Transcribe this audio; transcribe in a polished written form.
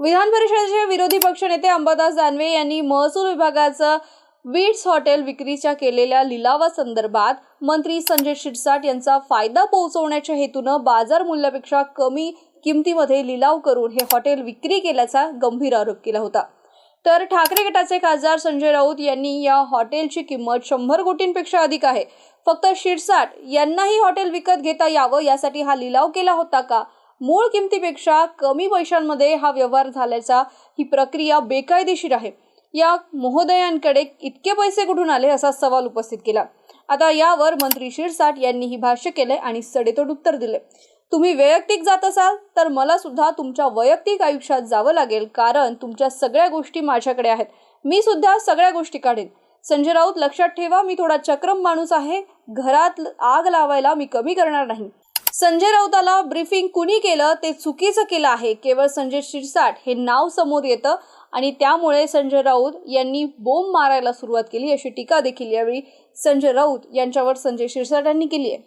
विधान परिषदेचे विरोधी पक्षनेते अंबादास दानवे यांनी महसूल विभागाचं विट्स हॉटेल विक्रीच्या केलेल्या लिलावासंदर्भात मंत्री संजय शिरसाट यांचा फायदा पोहोचवण्याच्या हेतूनं बाजार मूल्यापेक्षा कमी किमतीमध्ये लिलाव करून हे हॉटेल विक्री केल्याचा गंभीर आरोप केला होता। तर ठाकरे गटाचे खासदार संजय राऊत यांनी या हॉटेलची किंमत 100 कोटींपेक्षा अधिक आहे, फक्त शिरसाट यांनाही हॉटेल विकत घेता यावं यासाठी हा लिलाव केला होता का? मूळ किमतीपेक्षा कमी पैशांमध्ये हा व्यवहार झाल्याचा ही प्रक्रिया बेकायदेशीर आहे। या महोदयांकडे इतके पैसे कुठून आले असा सवाल उपस्थित केला। आता यावर मंत्री शिरसाट यांनी ही भाष्य केले आणि सडेतोड उत्तर दिले। तुम्ही वैयक्तिक जात असाल तर मला सुद्धा तुमच्या वैयक्तिक आयुष्यात जावं लागेल, कारण तुमच्या सगळ्या गोष्टी माझ्याकडे आहेत। मी सुद्धा सगळ्या गोष्टी काढेन। संजय राऊत, लक्षात ठेवा, मी थोडा चक्रम माणूस आहे। घरात आग लावायला मी कमी करणार नाही। संजय राऊताला ब्रीफिंग कुणी केलं ते चुकीचं केलं आहे। केवळ संजय शिरसाट हे नाव समोर येतं आणि त्यामुळे संजय राऊत यांनी बोंब मारायला सुरुवात केली अशी टीका देखील यावेळी संजय राऊत यांच्यावर संजय शिरसाट यांनी केली आहे।